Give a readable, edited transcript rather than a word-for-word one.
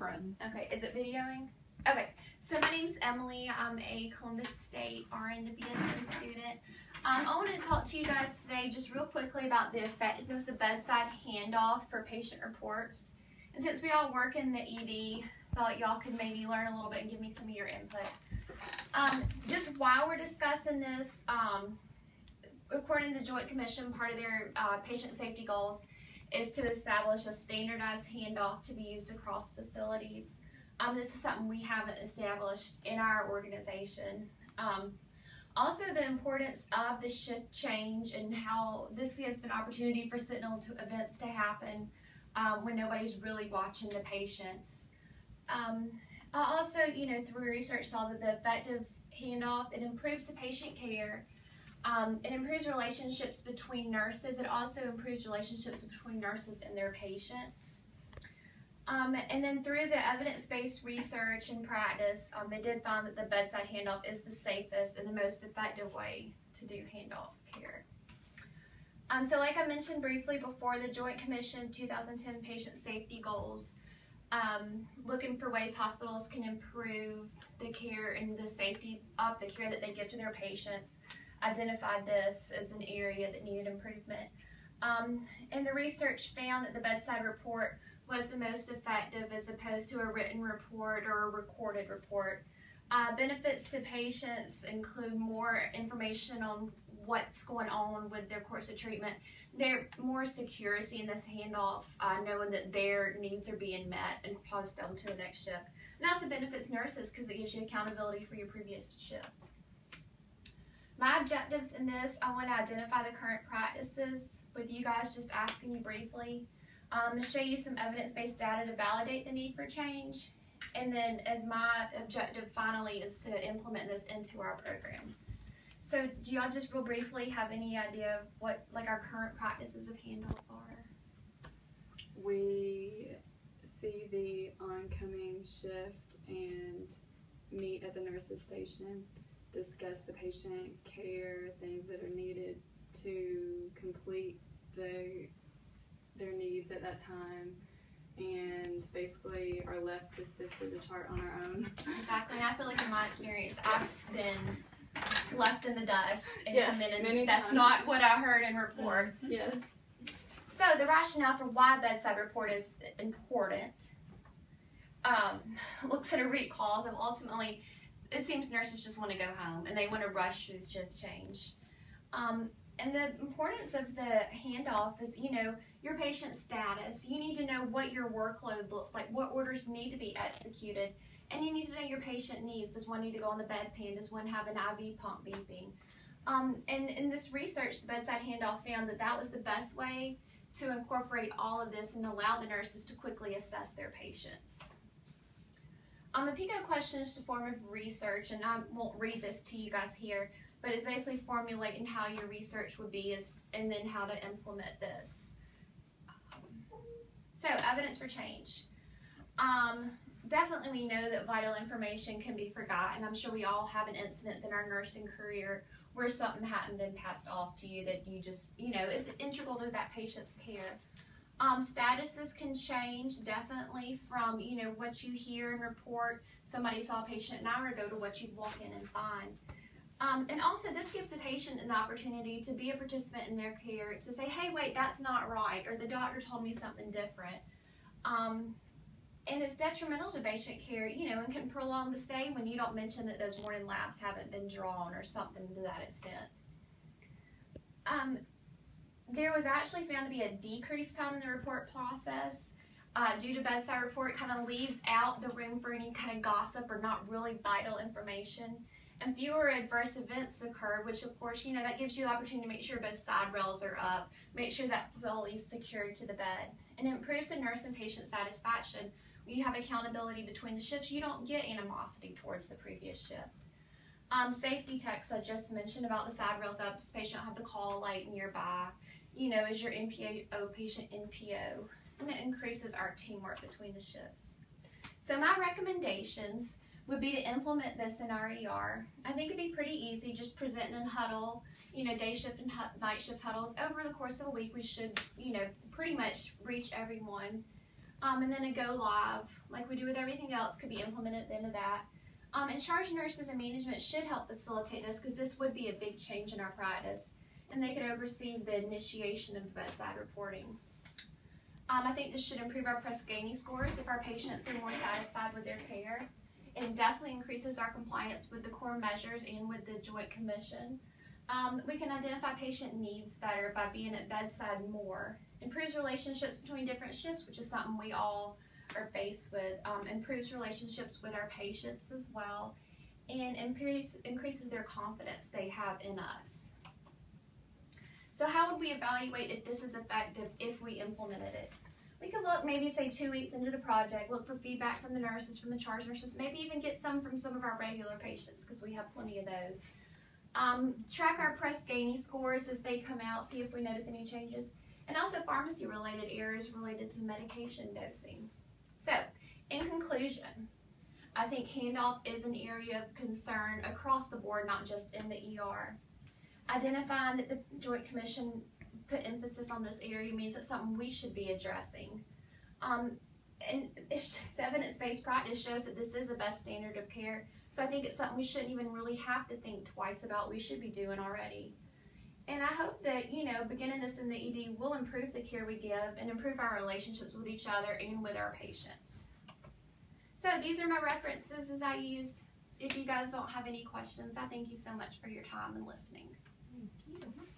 friends. Okay, is it videoing? Okay, so my name's Emily. I'm a Columbus State RN to BSN student. I want to talk to you guys today just real quickly about the effectiveness of bedside handoff for patient reports. And since we all work in the ED, thought y'all could maybe learn a little bit and give me some of your input. Just while we're discussing this, according to the Joint Commission, part of their patient safety goals is to establish a standardized handoff to be used across facilities. This is something we haven't established in our organization. Also, the importance of the shift change and how this gives an opportunity for sentinel events to happen when nobody's really watching the patients. Also, through research saw that the effective handoff, it improves the patient care. It improves relationships between nurses. It also improves relationships between nurses and their patients. And then through the evidence-based research and practice, they did find that the bedside handoff is the safest and the most effective way to do handoff care. So like I mentioned briefly before, the Joint Commission 2010 patient safety goals, looking for ways hospitals can improve the care and the safety of the care that they give to their patients, identified this as an area that needed improvement. And the research found that the bedside report was the most effective as opposed to a written report or a recorded report. Benefits to patients include more information on what's going on with their course of treatment. They're more security in this handoff, knowing that their needs are being met and passed on to the next shift. And also benefits nurses because it gives you accountability for your previous shift. My objectives in this, I want to identify the current practices with you guys, just asking you briefly. To show you some evidence-based data to validate the need for change. And then as my objective finally is to implement this into our program. So do y'all just real briefly have any idea of what our current practices of handoff are? We see the oncoming shift and meet at the nurse's station, discuss the patient care, things that are needed to complete their needs at that time, and basically are left to sift through the chart on our own. Exactly, and I feel like in my experience, I've been left in the dust and yes, come in and many that's times. not what I heard in report. Yes. So the rationale for why bedside report is important looks at a root cause of ultimately, it seems nurses just want to go home and they want to rush through shift change. And the importance of the handoff is, your patient status. You need to know what your workload looks like, what orders need to be executed, and you need to know your patient needs. Does one need to go on the bedpan? Does one have an IV pump beeping? And in this research, the bedside handoff found that that was the best way to incorporate all of this and allow the nurses to quickly assess their patients. A PICO question is a form of research, and I won't read this to you guys here, but it's basically formulating how your research would be and then how to implement this. So, evidence for change. Definitely we know that vital information can be forgotten. I'm sure we all have an instance in our nursing career where something hadn't been passed off to you that you just, is integral to that patient's care. Statuses can change definitely from, what you hear and report. Somebody saw a patient an hour ago to what you'd walk in and find. And also this gives the patient an opportunity to be a participant in their care, to say, hey, wait, that's not right, or the doctor told me something different. And it's detrimental to patient care, and can prolong the stay when you don't mention that those morning labs haven't been drawn or something to that extent. There was actually found to be a decreased time in the report process due to bedside report. It kind of leaves out the room for any kind of gossip or not really vital information. And fewer adverse events occur, which of course, that gives you the opportunity to make sure both side rails are up, make sure that fully is secured to the bed. And it improves the nurse and patient satisfaction. When you have accountability between the shifts, you don't get animosity towards the previous shift. Safety text I just mentioned about the side rails up, does the patient have the call light nearby? Is your NPO patient NPO? And it increases our teamwork between the shifts. So my recommendations would be to implement this in our ER. I think it'd be pretty easy, just presenting in huddle, day shift and night shift huddles. Over the course of a week, we should, pretty much reach everyone. and then a go live, like we do with everything else, could be implemented at the end of that. And charge nurses and management should help facilitate this because this would be a big change in our practice, and they could oversee the initiation of the bedside reporting. I think this should improve our Press Ganey scores if our patients are more satisfied with their care. It definitely increases our compliance with the core measures and with the Joint Commission. We can identify patient needs better by being at bedside more. Improves relationships between different shifts, which is something we all are faced with. Improves relationships with our patients as well, and increases their confidence they have in us. So how would we evaluate if this is effective if we implemented it? We could look, maybe say 2 weeks into the project, look for feedback from the nurses, from the charge nurses, maybe even get some from some of our regular patients because we have plenty of those. Track our Press Ganey scores as they come out, see if we notice any changes, and also pharmacy related errors related to medication dosing. So, in conclusion, I think handoff is an area of concern across the board, not just in the ER. Identifying that the Joint Commission put emphasis on this area means that's something we should be addressing. And it's just evidence-based practice shows that this is the best standard of care. So I think it's something we shouldn't even really have to think twice about. We should be doing already. And I hope that, beginning this in the ED will improve the care we give and improve our relationships with each other and with our patients. So these are my references as I used. If you guys don't have any questions, I thank you so much for your time and listening. Thank you.